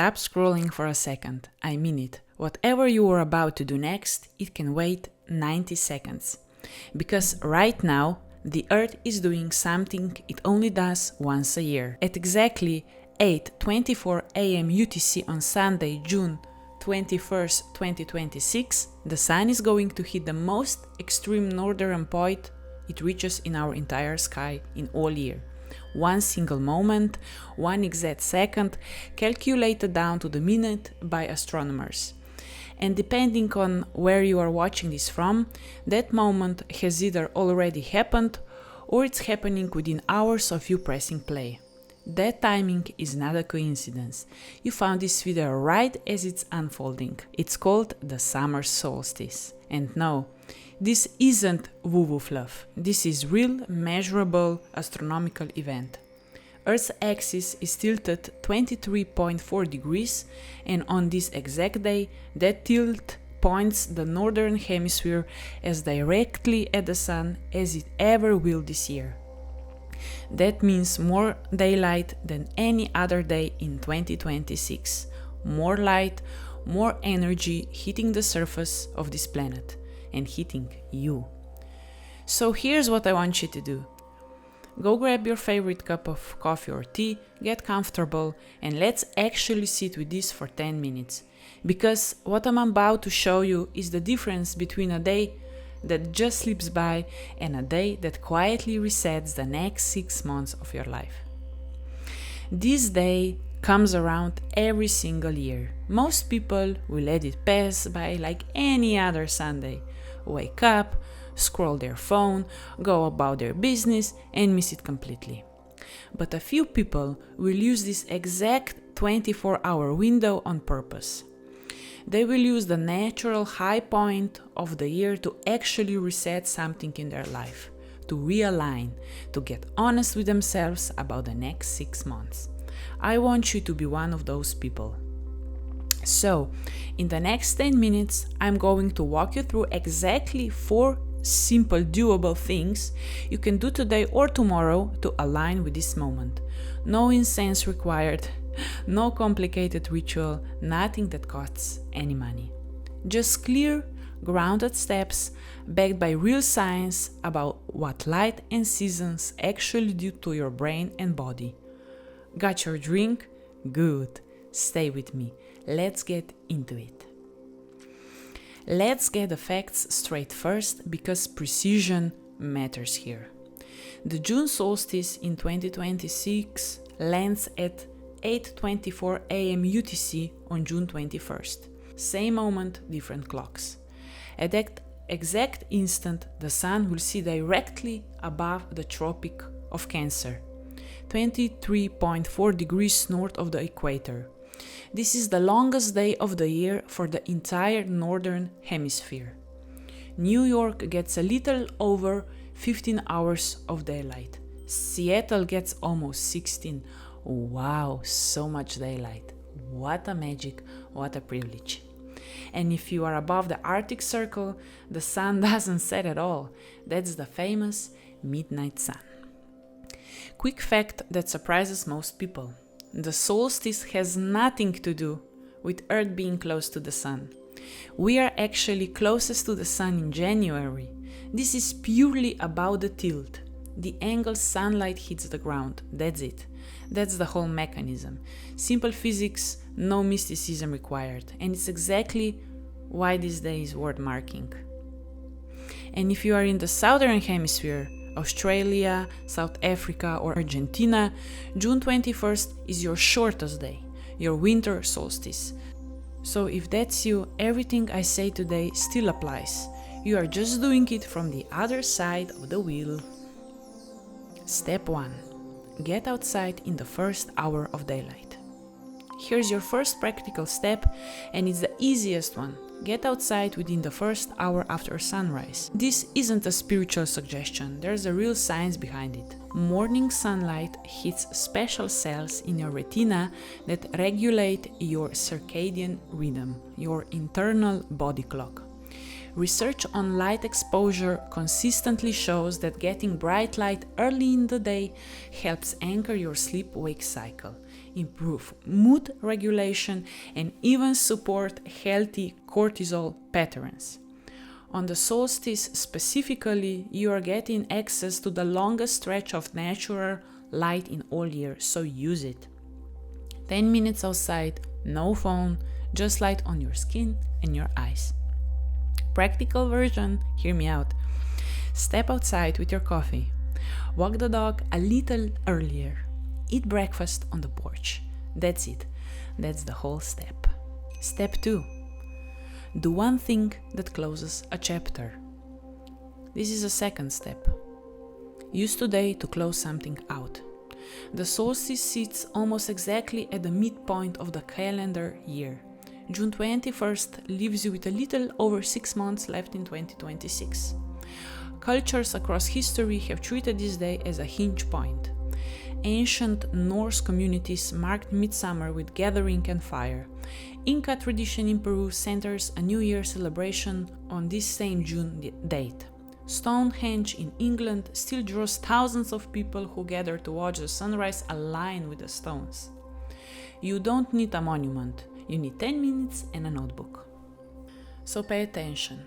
Stop scrolling for a second. I mean it. Whatever you are about to do next, it can wait 90 seconds. Because right now, the Earth is doing something it only does once a year. At exactly 8:24 a.m. UTC on Sunday, June 21st, 2026, the Sun is going to hit the most extreme northern point it reaches in our entire sky in all year. One single moment, one exact second, calculated down to the minute by astronomers. And depending on where you are watching this from, that moment has either already happened or it's happening within hours of you pressing play. That timing is not a coincidence. You found this video right as it's unfolding. It's called the summer solstice. And no, this isn't woo-woo fluff. This is real, measurable astronomical event. Earth's axis is tilted 23.4 degrees, and on this exact day, that tilt points the northern hemisphere as directly at the sun as it ever will this year. That means more daylight than any other day in 2026. More light, more energy hitting the surface of this planet and hitting you. So here's what I want you to do. Go grab your favorite cup of coffee or tea, get comfortable, and let's actually sit with this for 10 minutes. Because what I'm about to show you is the difference between a day that just slips by and a day that quietly resets the next 6 months of your life. This day comes around every single year. Most people will let it pass by like any other Sunday. Wake up, scroll their phone, go about their business, and miss it completely. But a few people will use this exact 24-hour window on purpose. They will use the natural high point of the year to actually reset something in their life, to realign, to get honest with themselves about the next 6 months. I want you to be one of those people. So, in the next 10 minutes, I'm going to walk you through exactly 4 simple, doable things you can do today or tomorrow to align with this moment. No incense required, no complicated ritual, nothing that costs any money. Just clear, grounded steps backed by real science about what light and seasons actually do to your brain and body. Got your drink? Good. Stay with me. Let's get into it. Let's get the facts straight first because precision matters here. The June solstice in 2026 lands at 8:24 a.m. UTC on June 21st. Same moment, different clocks. At that exact instant, the sun will sit directly above the Tropic of Cancer, 23.4 degrees north of the equator. This is the longest day of the year for the entire northern hemisphere. New York gets a little over 15 hours of daylight. Seattle gets almost 16. Wow, so much daylight. What a magic, what a privilege. And if you are above the Arctic Circle, the sun doesn't set at all. That's the famous midnight sun. Quick fact that surprises most people. The solstice has nothing to do with Earth being close to the sun. We are actually closest to the sun in January. This is purely about the tilt, the angle sunlight hits the ground. That's it. That's the whole mechanism. Simple physics, no mysticism required. And it's exactly why this day is worth marking. And if you are in the southern hemisphere, Australia, South Africa, or Argentina, June 21st is your shortest day, your winter solstice. So if that's you, everything I say today still applies. You are just doing it from the other side of the wheel. Step 1. Get outside in the first hour of daylight. Here's your first practical step, and it's the easiest one. Get outside within the first hour after sunrise. This isn't a spiritual suggestion, there's a real science behind it. Morning sunlight hits special cells in your retina that regulate your circadian rhythm, your internal body clock. Research on light exposure consistently shows that getting bright light early in the day helps anchor your sleep-wake cycle. improve mood regulation, and even support healthy cortisol patterns. On the solstice specifically, you are getting access to the longest stretch of natural light in all year, so use it. 10 minutes outside, no phone, just light on your skin and your eyes. Practical version, hear me out. Step outside with your coffee. Walk the dog a little earlier. Eat breakfast on the porch. That's it. That's the whole step. Step 2. Do one thing that closes a chapter. This is a second step. Use today to close something out. The solstice sits almost exactly at the midpoint of the calendar year. June 21st leaves you with a little over 6 months left in 2026. Cultures across history have treated this day as a hinge point. Ancient Norse communities marked midsummer with gathering and fire. Inca tradition in Peru centers a New Year celebration on this same June date. Stonehenge in England still draws thousands of people who gather to watch the sunrise align with the stones. You don't need a monument, you need 10 minutes and a notebook. So pay attention.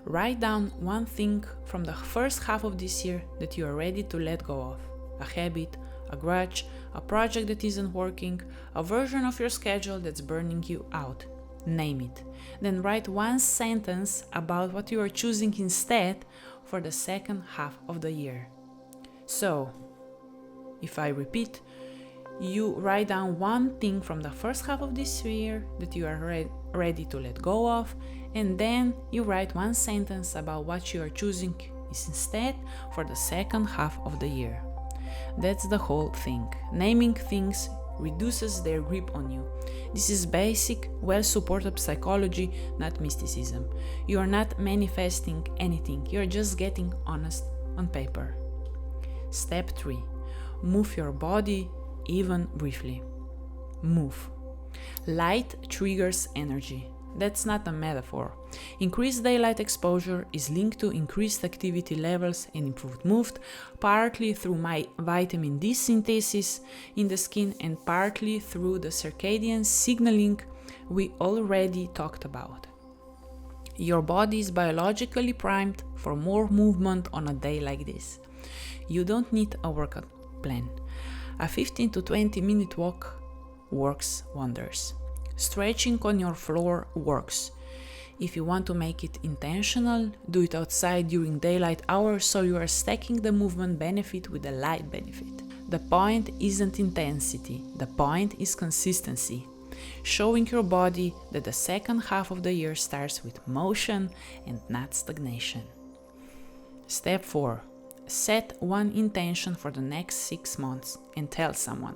Write down one thing from the first half of this year that you are ready to let go of. A habit, a grudge, a project that isn't working, a version of your schedule that's burning you out. Name it. Then write one sentence about what you are choosing instead for the second half of the year. So, if I repeat, you write down one thing from the first half of this year that you are ready to let go of, and then you write one sentence about what you are choosing instead for the second half of the year. That's the whole thing. Naming things reduces their grip on you. This is basic, well-supported psychology, not mysticism. You are not manifesting anything, you are just getting honest on paper. Step 3. Move your body, even briefly. Move. Light triggers energy. That's not a metaphor. Increased daylight exposure is linked to increased activity levels and improved mood, partly through my vitamin D synthesis in the skin and partly through the circadian signaling we already talked about. Your body is biologically primed for more movement on a day like this. You don't need a workout plan. A 15 to 20 minute walk works wonders. Stretching on your floor works. If you want to make it intentional, do it outside during daylight hours so you are stacking the movement benefit with the light benefit. The point isn't intensity, the point is consistency. Showing your body that the second half of the year starts with motion and not stagnation. Step 4. Set one intention for the next 6 months and tell someone.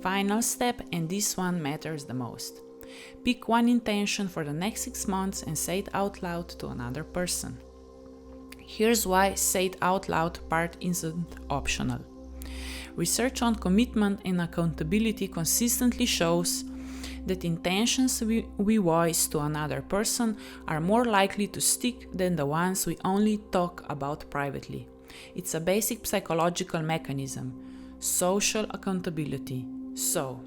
Final step, and this one matters the most. Pick one intention for the next 6 months and say it out loud to another person. Here's why say it out loud part isn't optional. Research on commitment and accountability consistently shows that intentions we voice to another person are more likely to stick than the ones we only talk about privately. It's a basic psychological mechanism, social accountability. So,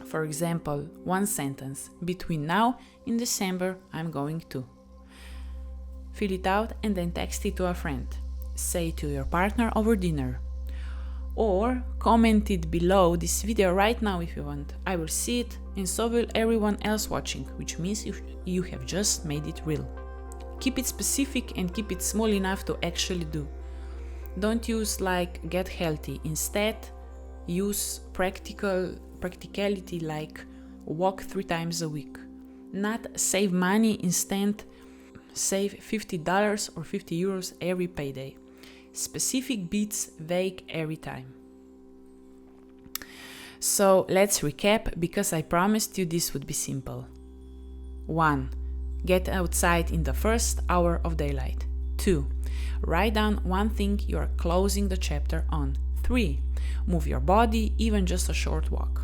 for example, one sentence, between now and December I'm going to. Fill it out and then text it to a friend. Say it to your partner over dinner. Or comment it below this video right now if you want. I will see it and so will everyone else watching, which means you have just made it real. Keep it specific and keep it small enough to actually do. Don't use like get healthy. Instead, use practicality like walk 3 times a week. Not save money, instead save $50 or €50 every payday. Specific beats vague every time. So let's recap because I promised you this would be simple. 1. Get outside in the first hour of daylight. 2. Write down one thing you are closing the chapter on. 3. Move your body, even just a short walk.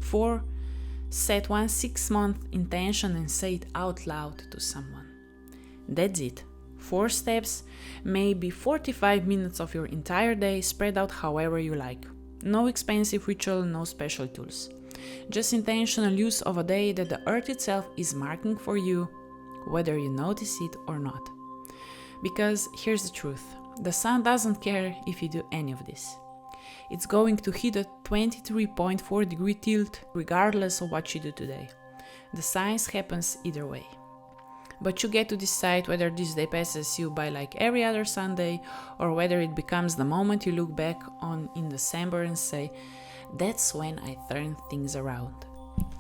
4. Set one 6-month intention and say it out loud to someone. That's it. 4 steps, maybe 45 minutes of your entire day spread out however you like. No expensive ritual, no special tools. Just intentional use of a day that the earth itself is marking for you, whether you notice it or not. Because here's the truth, the sun doesn't care if you do any of this. It's going to hit a 23.4 degree tilt regardless of what you do today. The science happens either way. But you get to decide whether this day passes you by like every other Sunday, or whether it becomes the moment you look back on in December and say, that's when I turned things around.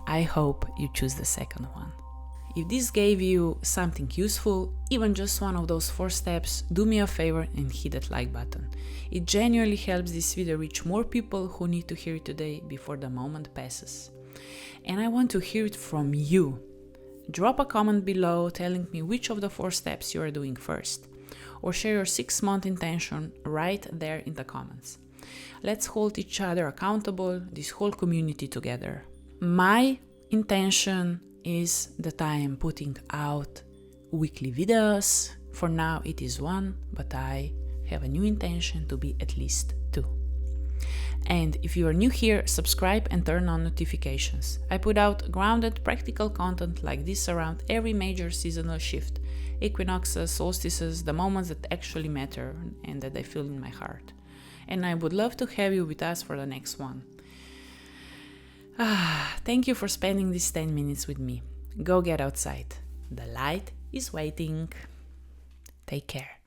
I hope you choose the second one. If this gave you something useful, even just one of those 4 steps, do me a favor and hit that like button. It genuinely helps this video reach more people who need to hear it today before the moment passes. And I want to hear it from you. Drop a comment below telling me which of the 4 steps you are doing first, or share your 6-month intention right there in the comments. Let's hold each other accountable, this whole community together. My intention is that I am putting out weekly videos. For now it is 1, but I have a new intention to be at least 2. And if you are new here, subscribe and turn on notifications. I put out grounded, practical content like this around every major seasonal shift, equinoxes, solstices, the moments that actually matter and that I feel in my heart. And I would love to have you with us for the next one. Thank you for spending these 10 minutes with me. Go get outside. The light is waiting. Take care.